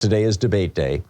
Today is debate day.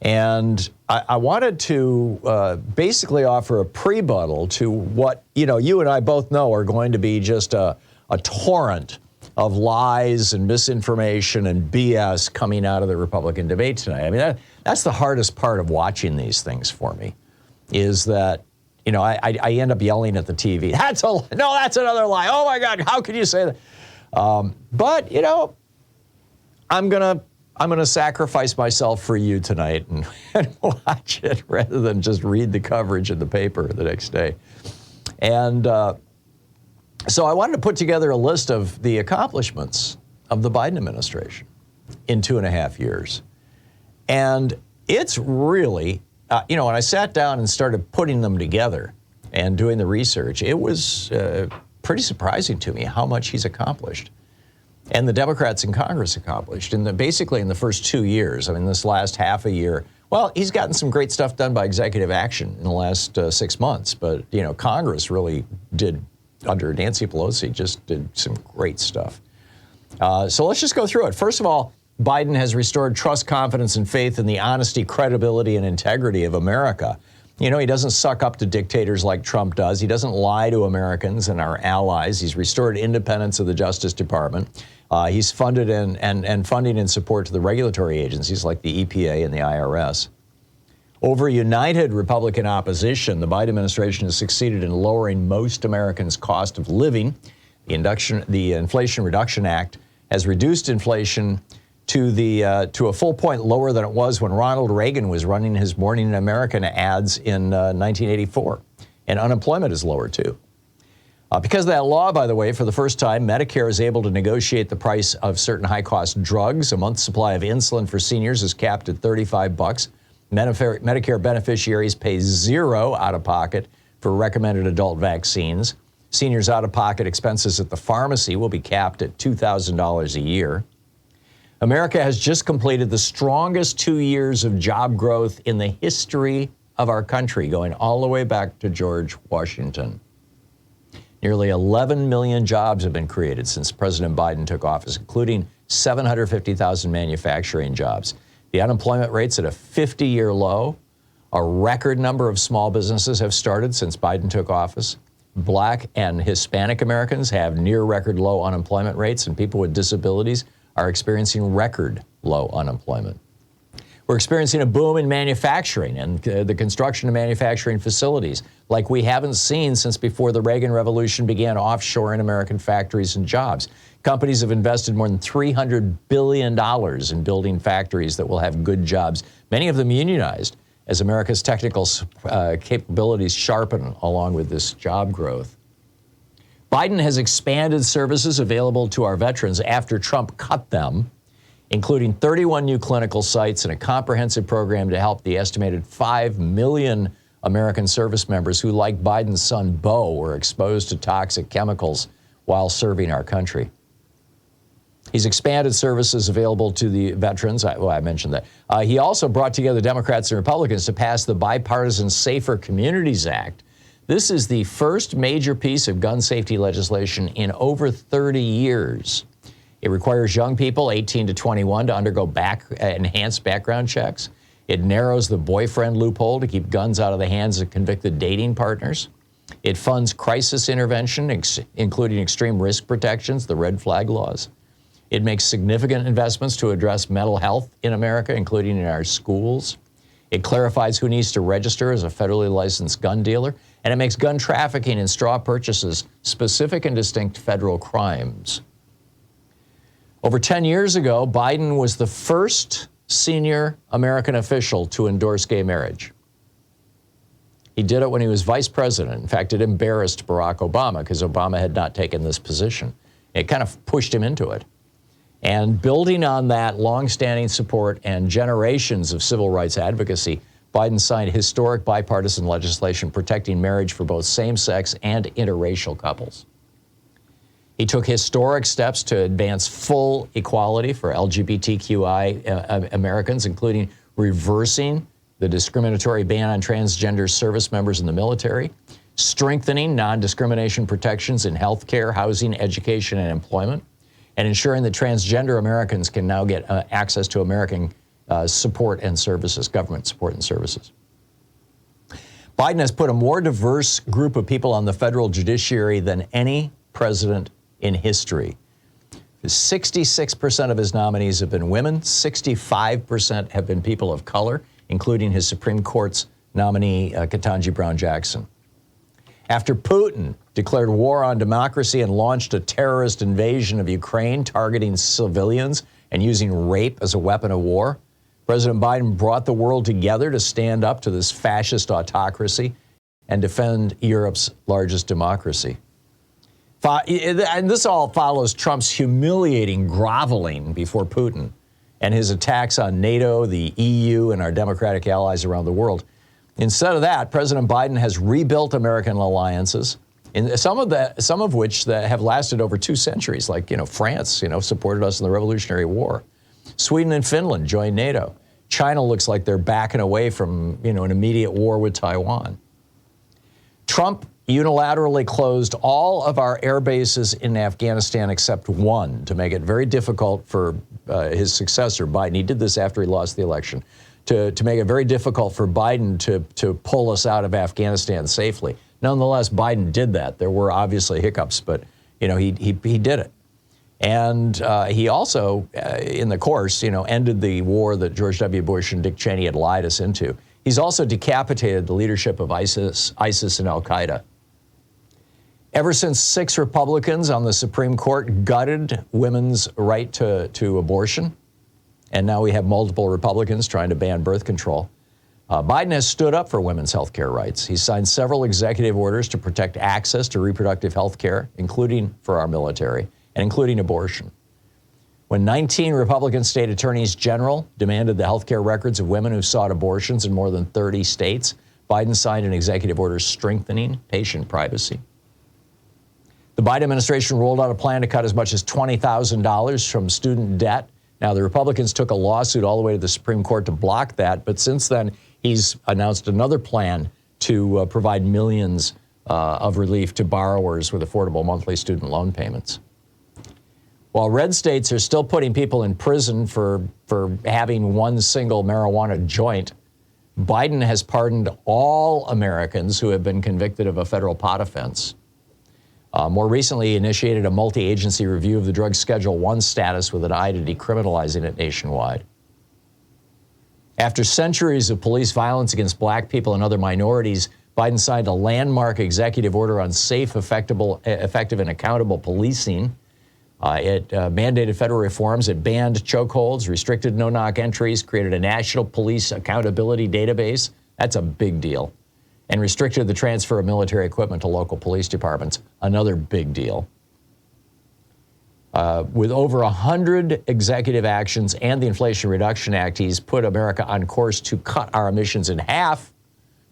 And I wanted to basically offer a rebuttal to what, you and I both know are going to be just a torrent of lies and misinformation and BS coming out of the Republican debate tonight. I mean, that's the hardest part of watching these things for me, is that, I end up yelling at the TV. That's another lie. Oh my God, how could you say that? But, I'm going to sacrifice myself for you tonight and watch it rather than just read the coverage in the paper the next day. And so I wanted to put together a list of the accomplishments of the Biden administration in 2.5 years. And it's really, when I sat down and started putting them together and doing the research, it was pretty surprising to me how much he's accomplished. And the Democrats in Congress accomplished. And basically in the first 2 years, this last half a year, well, he's gotten some great stuff done by executive action in the last 6 months. But, Congress really did, under Nancy Pelosi, just did some great stuff. So let's just go through it. First of all, Biden has restored trust, confidence, and faith in the honesty, credibility, and integrity of America. He doesn't suck up to dictators like Trump does. He doesn't lie to Americans and our allies. He's restored independence of the Justice Department. He's funded and funding and support to the regulatory agencies like the EPA and the IRS. Over united Republican opposition, the Biden administration has succeeded in lowering most Americans' cost of living. The Inflation Reduction Act has reduced inflation to a full point lower than it was when Ronald Reagan was running his Morning American ads in 1984. And unemployment is lower, too. Because of that law, by the way, for the first time, Medicare is able to negotiate the price of certain high-cost drugs. A month's supply of insulin for seniors is capped at $35. Medicare beneficiaries pay $0 out of pocket for recommended adult vaccines. Seniors' out-of-pocket expenses at the pharmacy will be capped at $2,000 a year. America has just completed the strongest 2 years of job growth in the history of our country, going all the way back to George Washington. Nearly 11 million jobs have been created since President Biden took office, including 750,000 manufacturing jobs. The unemployment rate's at a 50-year low. A record number of small businesses have started since Biden took office. Black and Hispanic Americans have near record low unemployment rates, and people with disabilities are experiencing record low unemployment. We're experiencing a boom in manufacturing and the construction of manufacturing facilities like we haven't seen since before the Reagan Revolution began offshoring American factories and jobs. Companies have invested more than $300 billion in building factories that will have good jobs, many of them unionized, as America's technical capabilities sharpen along with this job growth. Biden has expanded services available to our veterans after Trump cut them, including 31 new clinical sites and a comprehensive program to help the estimated 5 million American service members who, like Biden's son, Beau, were exposed to toxic chemicals while serving our country. He's expanded services available to the veterans. I mentioned that. He also brought together Democrats and Republicans to pass the bipartisan Safer Communities Act. This is the first major piece of gun safety legislation in over 30 years. It requires young people 18 to 21 to undergo enhanced background checks. It narrows the boyfriend loophole to keep guns out of the hands of convicted dating partners. It funds crisis intervention, including extreme risk protections, the red flag laws. It makes significant investments to address mental health in America, including in our schools. It clarifies who needs to register as a federally licensed gun dealer, and it makes gun trafficking and straw purchases specific and distinct federal crimes. Over 10 years ago, Biden was the first senior American official to endorse gay marriage. He did it when he was vice president. In fact, it embarrassed Barack Obama because Obama had not taken this position. It kind of pushed him into it. And building on that longstanding support and generations of civil rights advocacy, Biden signed historic bipartisan legislation protecting marriage for both same-sex and interracial couples. He took historic steps to advance full equality for LGBTQI Americans, including reversing the discriminatory ban on transgender service members in the military, strengthening non-discrimination protections in health care, housing, education, and employment, and ensuring that transgender Americans can now get access to American support and services, government support and services. Biden has put a more diverse group of people on the federal judiciary than any president in history. 66% of his nominees have been women, 65% have been people of color, including his Supreme Court's nominee, Ketanji Brown Jackson. After Putin declared war on democracy and launched a terrorist invasion of Ukraine, targeting civilians and using rape as a weapon of war, President Biden brought the world together to stand up to this fascist autocracy and defend Europe's largest democracy. And this all follows Trump's humiliating groveling before Putin and his attacks on NATO, the EU, and our democratic allies around the world. Instead of that, President Biden has rebuilt American alliances, some of which have lasted over 2 centuries, like France, supported us in the Revolutionary War. Sweden and Finland joined NATO. China looks like they're backing away from an immediate war with Taiwan. Trump unilaterally closed all of our air bases in Afghanistan except one to make it very difficult for his successor, Biden. He did this after he lost the election, to make it very difficult for Biden to pull us out of Afghanistan safely. Nonetheless, Biden did that. There were obviously hiccups, but he did it. And he also, in the course, ended the war that George W. Bush and Dick Cheney had lied us into. He's also decapitated the leadership of ISIS and al-Qaeda. Ever since 6 Republicans on the Supreme Court gutted women's right to abortion, and now we have multiple Republicans trying to ban birth control, Biden has stood up for women's health care rights. He's signed several executive orders to protect access to reproductive health care, including for our military, and including abortion. When 19 Republican state attorneys general demanded the health care records of women who sought abortions in more than 30 states, Biden signed an executive order strengthening patient privacy. The Biden administration rolled out a plan to cut as much as $20,000 from student debt. Now, the Republicans took a lawsuit all the way to the Supreme Court to block that, but since then, he's announced another plan to provide millions of relief to borrowers with affordable monthly student loan payments. While red states are still putting people in prison for having one single marijuana joint, Biden has pardoned all Americans who have been convicted of a federal pot offense. More recently, he initiated a multi-agency review of the drug Schedule I status with an eye to decriminalizing it nationwide. After centuries of police violence against black people and other minorities, Biden signed a landmark executive order on safe, effective, and accountable policing. It mandated federal reforms. It banned chokeholds, restricted no-knock entries, created a national police accountability database. That's a big deal. And restricted the transfer of military equipment to local police departments. Another big deal. With over 100 executive actions and the Inflation Reduction Act, he's put America on course to cut our emissions in half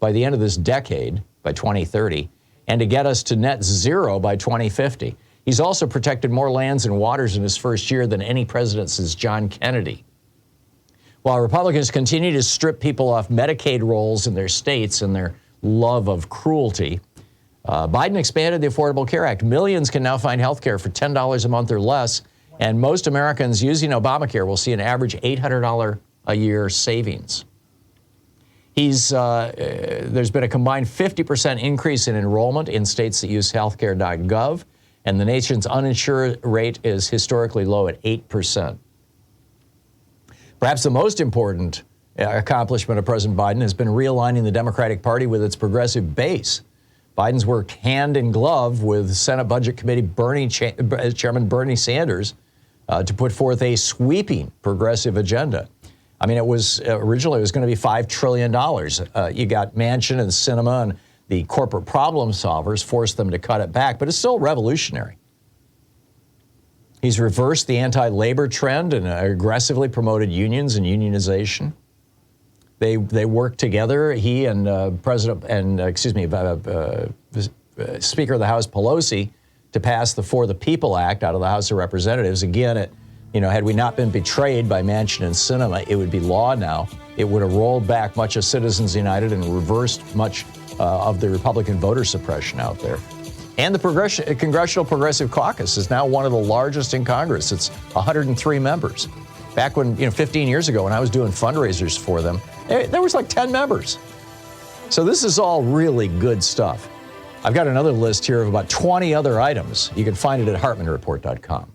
by the end of this decade, by 2030, and to get us to net zero by 2050. He's also protected more lands and waters in his first year than any president since John Kennedy. While Republicans continue to strip people off Medicaid rolls in their states and their love of cruelty, Biden expanded the Affordable Care Act. Millions can now find health care for $10 a month or less, and most Americans using Obamacare will see an average $800 a year savings. There's been a combined 50% increase in enrollment in states that use healthcare.gov, and the nation's uninsured rate is historically low at 8%. Perhaps the most important accomplishment of President Biden has been realigning the Democratic Party with its progressive base. Biden's worked hand in glove with Senate Budget Committee Chairman Bernie Sanders to put forth a sweeping progressive agenda. I mean, originally it was going to be $5 trillion. You got Manchin and Sinema and the corporate problem solvers forced them to cut it back, but it's still revolutionary. He's reversed the anti-labor trend and aggressively promoted unions and unionization. They work together. He and Speaker of the House Pelosi to pass the For the People Act out of the House of Representatives. Again, had we not been betrayed by Manchin and Sinema, it would be law now. It would have rolled back much of Citizens United and reversed much of the Republican voter suppression out there. And the Congressional Progressive Caucus is now one of the largest in Congress. It's 103 members. Back when, 15 years ago when I was doing fundraisers for them, there was like 10 members. So this is all really good stuff. I've got another list here of about 20 other items. You can find it at hartmannreport.com.